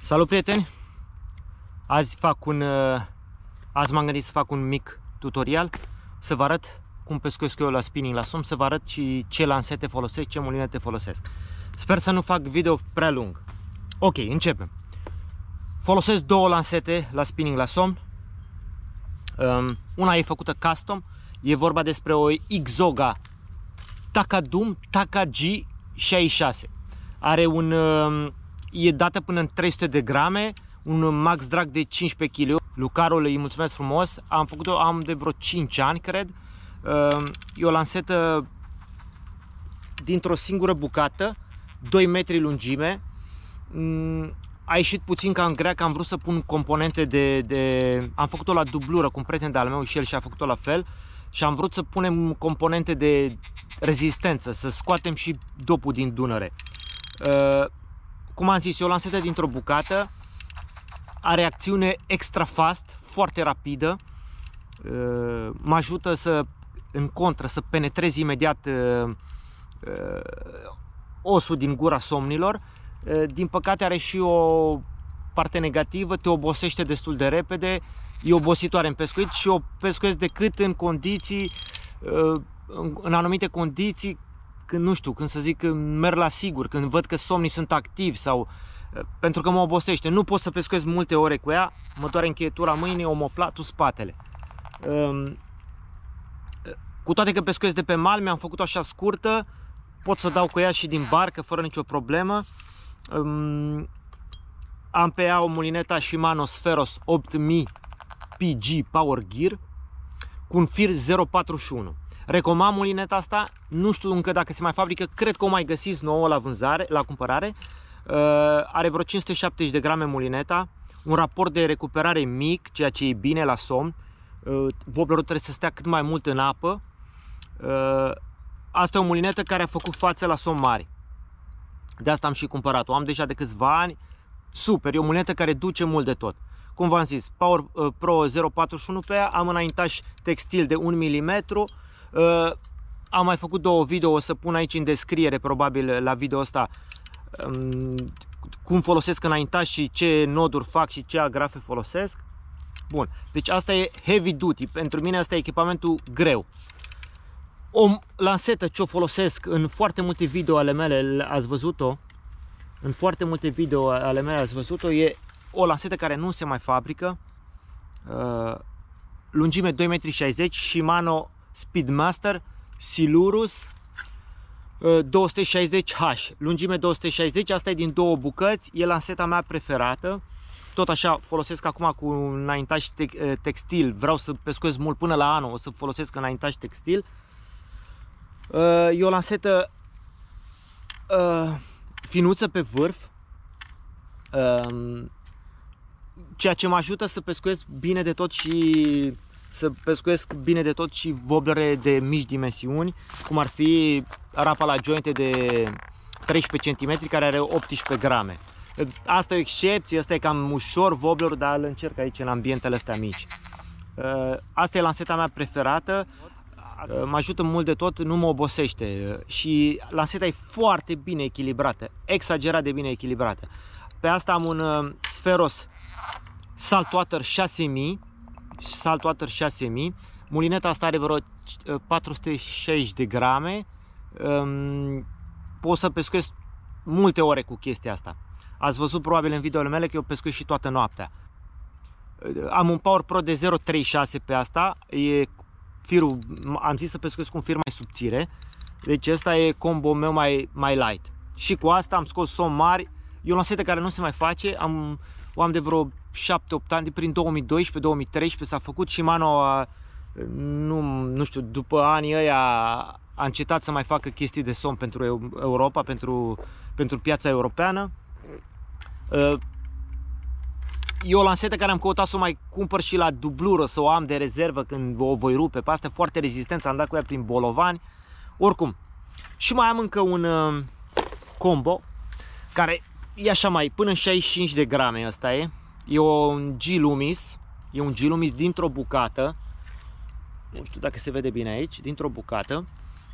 Salut prieteni! Azi m-am gândit să fac un mic tutorial, să vă arăt cum pescuiesc eu la spinning la somn, să vă arăt și ce lansete folosesc, ce mulinete folosesc. Sper să nu fac video prea lung. Ok, începem. Folosesc două lansete la spinning la somn. Una e făcută custom, e vorba despre o Xoga Takadum Taka G66. Are e dată până în 300 de grame, un max drag de 15 kg. Lucarul îi mulțumesc frumos, am făcut-o, am de vreo 5 ani, cred. E o lansetă dintr-o singură bucată, 2 metri lungime. A ieșit puțin cam grea, că am vrut să pun componente am făcut-o la dublură cu un prieten de-al meu și el și-a făcut-o la fel. Și am vrut să punem componente de rezistență, să scoatem și dopul din Dunăre. Cum am zis, e o lansetă dintr-o bucată, are acțiune extra fast, foarte rapidă, mă ajută în contră, să penetrez imediat osul din gura somnilor. Din păcate are și o parte negativă, te obosește destul de repede, e obositoare în pescuit și o pescuiesc decât în condiții, în anumite condiții, când nu știu, când să zic, când merg la sigur, când văd că somnii sunt activi sau pentru că mă obosește. Nu pot să pescuiesc multe ore cu ea, mă doare încheietura mâinii, omoplatul, spatele. Cu toate că pescuiesc de pe mal, mi-am făcut-o așa scurtă, pot să dau cu ea și din barcă fără nicio problemă. Am pe ea o mulinetă Shimano Spheros 8000 PG Power Gear cu un fir 0,41. Recomand mulineta asta, nu știu încă dacă se mai fabrică, cred că o mai găsiți nouă la vânzare, la cumpărare. Are vreo 570 de grame mulineta, un raport de recuperare mic, ceea ce e bine la somn. Wobblerul trebuie să stea cât mai mult în apă. Asta e o mulinetă care a făcut față la somn mari. De asta am și cumpărat-o. Am deja de câțiva ani. Super, e o mulinetă care duce mult de tot. Cum v-am zis, Power Pro 041 pe ea, am înaintaș textil de 1 mm. Am mai făcut două video, o să pun aici în descriere, probabil la video ăsta, cum folosesc înaintaș și ce noduri fac și ce agrafe folosesc. Bun, deci asta e heavy duty, pentru mine asta e echipamentul greu. O lansetă ce o folosesc în foarte multe video ale mele, ați văzut-o, e o lansetă care nu se mai fabrică, lungime 2,60 m, Shimano Speedmaster Silurus 260H, lungime 260, asta e din două bucăți, e lanseta mea preferată. Tot așa folosesc acum cu înaintaș textil, vreau să pescuiesc mult până la anul, o să folosesc înaintaș textil. E o lansetă finuță pe vârf, ceea ce mă ajută să pescuiesc bine de tot și wobblere de mici dimensiuni, cum ar fi rapa la jointe de 13 cm care are 18 grame. Asta e o excepție, asta e cam ușor wobblerul, dar îl încerc aici în ambientele astea mici. Asta e lanseta mea preferată, mă ajută mult de tot, nu mă obosește și lanseta e foarte bine echilibrată, exagerat de bine echilibrată. Pe asta am un Spheros Saltwater 6000, mulineta asta are vreo 460 de grame, pot să pescuiesc multe ore cu chestia asta. Ați văzut probabil în videoele mele că eu pescuiesc și toată noaptea. Am un Power Pro de 0,36 pe asta, e firul, am zis să pescuiesc cu un fir mai subțire, deci ăsta e combo meu mai light. Și cu asta am scos somn mari, e o lansetă care nu se mai face, o am de vreo 7-8 ani, prin 2012-2013 s-a făcut. Shimano nu știu, după anii ăia a încetat să mai facă chestii de somn pentru Europa, pentru piața europeană. E o lansetă care am căutat să o mai cumpăr și la dublură, să o am de rezervă când o voi rupe pe asta, foarte rezistență, am dat cu ea prin bolovani. Oricum, și mai am încă un combo care e așa mai, până în 65 de grame ăsta e un G-Lumis, e un G-Lumis dintr-o bucată, nu știu dacă se vede bine aici, dintr-o bucată,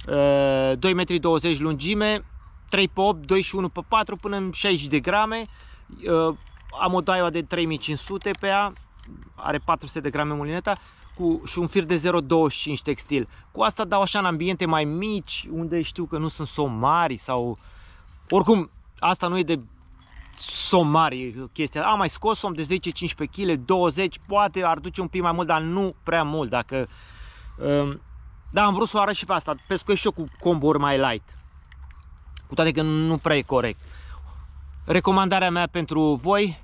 2,20 m lungime, 3 pe 8, 21 pe 4 până în 60 de grame. am o Daiwa de 3500 pe ea, are 400 de grame mulineta și un fir de 0,25 textil. Cu asta dau așa în ambiente mai mici, unde știu că nu sunt somni mari sau... Oricum, asta nu e de somni mari chestia. Am mai scos somn de 10-15 kg, 20, poate ar duce un pic mai mult, dar nu prea mult. Dacă... Da, am vrut să o arăt și pe asta. Pescuiesc și eu cu comburi mai light. Cu toate că nu prea e corect. Recomandarea mea pentru voi,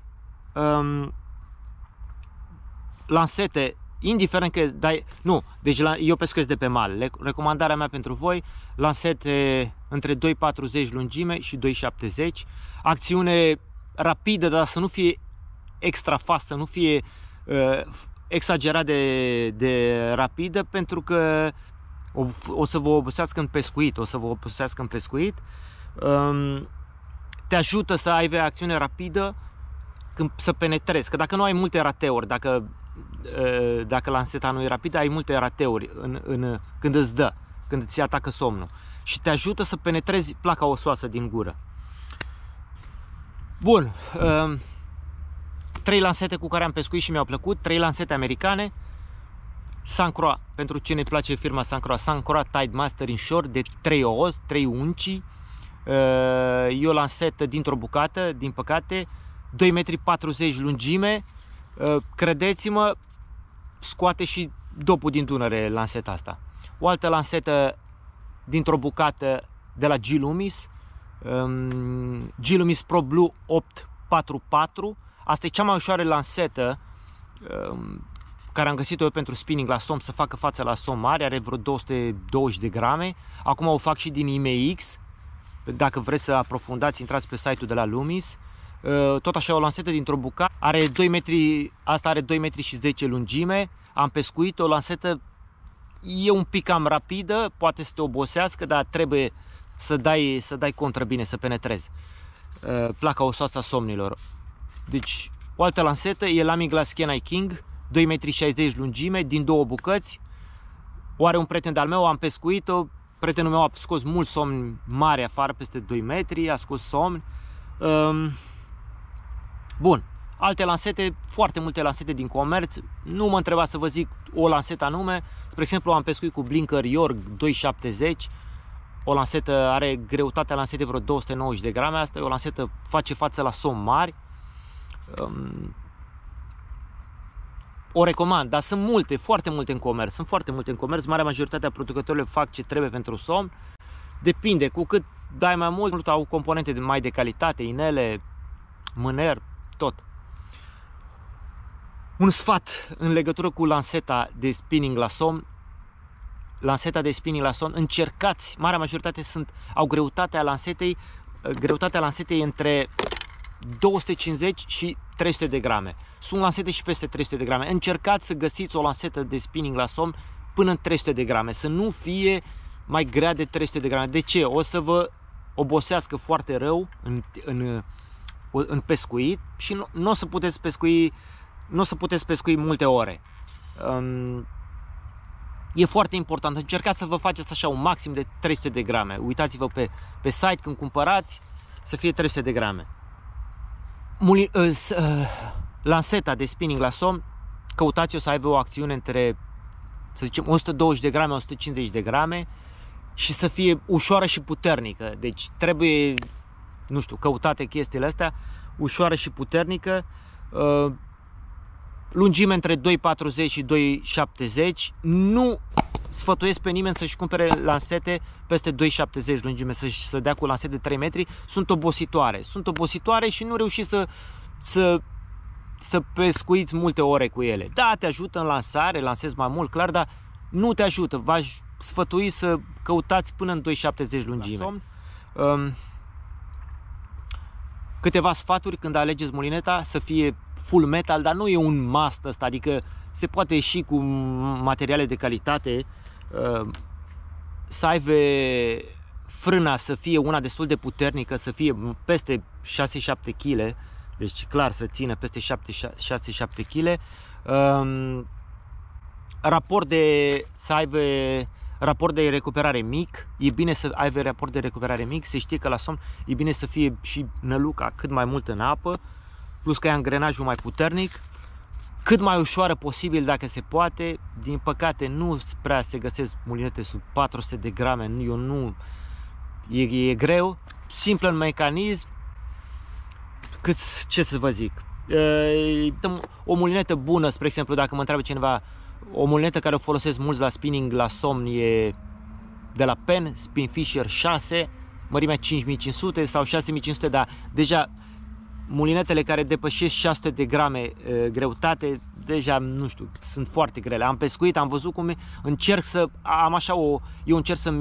lansete, indiferent că dai... Nu, deci eu pescuiesc de pe mal. Recomandarea mea pentru voi, lansete între 2,40 lungime și 2,70. Acțiune rapidă, dar să nu fie extra fast, să nu fie exagerat de rapidă, pentru că o să vă obosească în pescuit, te ajută să ai acțiune rapidă când să penetrezi, că dacă nu ai multe rateuri, dacă lanseta nu e rapidă, ai multe rateuri când îți dă, când îți atacă somnul și te ajută să penetrezi placa osoasă din gură. Bun, 3 lansete cu care am pescuit și mi-au plăcut, 3 lansete americane, Sancroa, pentru cine îi place firma Sancroa Tidemaster Inshore de 3 oz, 3 unci. E o lansetă dintr-o bucată, din păcate, 2,40 m lungime. Credeți-mă, scoate și dopul din Dunăre lanseta asta. O altă lansetă dintr-o bucată de la G-Loomis, G-Loomis Pro Blue 844. Asta e cea mai ușoară lansetă care am găsit-o eu pentru spinning la somn, să facă față la somn mare, are vreo 220 de grame. Acum o fac și din IMX. Dacă vreți să aprofundați, intrați pe site-ul de la Loomis. Tot așa o lansetă dintr-o bucată, are 2 metri, asta are 2 metri și 10 lungime. Am pescuit o lansetă, e un pic cam rapidă, poate să te obosească, dar trebuie să dai contră bine, să penetrezi placa osoasă a somnilor. Deci, o altă lansetă e Lamy Glass Kenai King, 2,60 m lungime, din 2 bucăți. O are un prieten de-al meu, am pescuit-o. Prietenul meu a scos mult somn mare afară, peste 2 metri, a scos somn. Bun, alte lansete, foarte multe lansete din comerț. Nu mă întreba să vă zic o lansetă anume. Spre exemplu, am pescuit cu Blinker York 270. O lansetă are greutatea lansetei vreo 290 de grame. Asta e o lansetă, face față la somn mari. O recomand, dar sunt multe, foarte multe în comerț. Sunt foarte multe în comerț. Marea majoritatea producătorilor fac ce trebuie pentru somn. Depinde, cu cât dai mai mult, au componente mai de calitate, inele, mâner, tot. Un sfat în legătură cu lanseta de spinning la somn. Lanseta de spinning la somn, încercați, marea majoritate au greutatea lansetei între 250 și 300 de grame. Sunt lansete și peste 300 de grame. Încercați să găsiți o lansetă de spinning la somn până în 300 de grame, să nu fie mai grea de 300 de grame. De ce? O să vă obosească foarte rău în pescuit și nu o să puteți pescui multe ore. E foarte important. Încercați să vă faceți așa un maxim de 300 de grame. Uitați-vă pe site când cumpărați să fie 300 de grame. Lanseta de spinning la somn, căutați-o să aibă o acțiune între, să zicem, 120 de grame, 150 de grame și să fie ușoară și puternică. Deci trebuie, nu știu, căutate chestiile astea, ușoară și puternică. Lungime între 2,40 și 2,70. Nu sfătuiesc pe nimeni să-și cumpere lansete peste 2,70 lungime, să dea cu lansete de 3 metri. Sunt obositoare și nu reușiți să pescuiți multe ore cu ele. Da, te ajută în lansare, lansezi mai mult, clar, dar nu te ajută. V-aș sfătui să căutați până în 2,70 lungime. Câteva sfaturi când alegeți mulineta: să fie full metal, dar nu e un must ăsta, adică se poate ieși cu materiale de calitate, să aibă frâna să fie una destul de puternică, să fie peste 6-7 kg, deci clar să țină peste 6-7 kg, să aibă raport de recuperare mic. E bine să aibă raport de recuperare mic, se știe că la somn e bine să fie și năluca cât mai mult în apă. plus că e angrenajul mai puternic, cât mai ușoară posibil dacă se poate. Din păcate nu prea se găsesc mulinete sub 400 de grame, e greu, simplă în mecanism, ce să vă zic, o mulinetă bună, spre exemplu, dacă mă întreabă cineva, o mulinetă care o folosesc mulți la spinning, la somn, e de la Penn, Spinfisher 6, mărimea 5500 sau 6500, dar deja mulinetele care depășesc 600 de grame greutate, deja, nu știu, sunt foarte grele. Am pescuit, am văzut cum încerc să am așa eu încerc să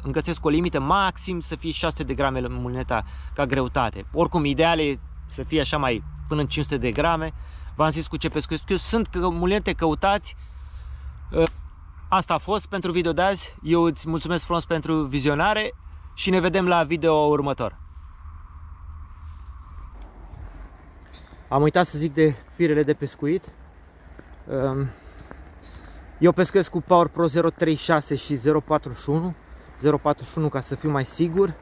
îngățesc o limită maxim să fie 600 de grame mulineta ca greutate. Oricum, ideal e să fie așa mai până în 500 de grame. V-am zis cu ce pescuiesc eu. Sunt mulinete, căutați. Asta a fost pentru video de azi. Eu îți mulțumesc frumos pentru vizionare și ne vedem la video următor. Am uitat să zic de firele de pescuit. Eu pescuiesc cu Power Pro 036 și 041. 041 ca să fiu mai sigur.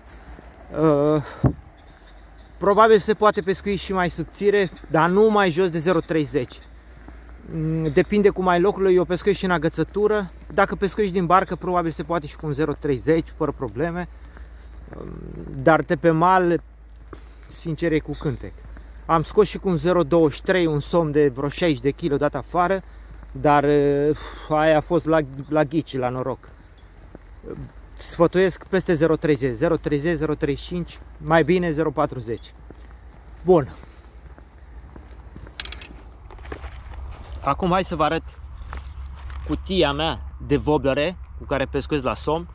Probabil se poate pescui și mai subțire, dar nu mai jos de 030. Depinde cum ai locurile, eu pescuiesc și în agățătură. Dacă pescuiești din barcă, probabil se poate și cu un 030, fără probleme. Dar de pe mal, sincer, e cu cântec. Am scos și cu un 023, un somn de vreo 60 de kg dat afară, dar aia a fost la ghici, la noroc. Sfătuiesc peste 030, 030, 035, mai bine 040. Bun. Acum hai să vă arăt cutia mea de woblere cu care pescuiesc la somn.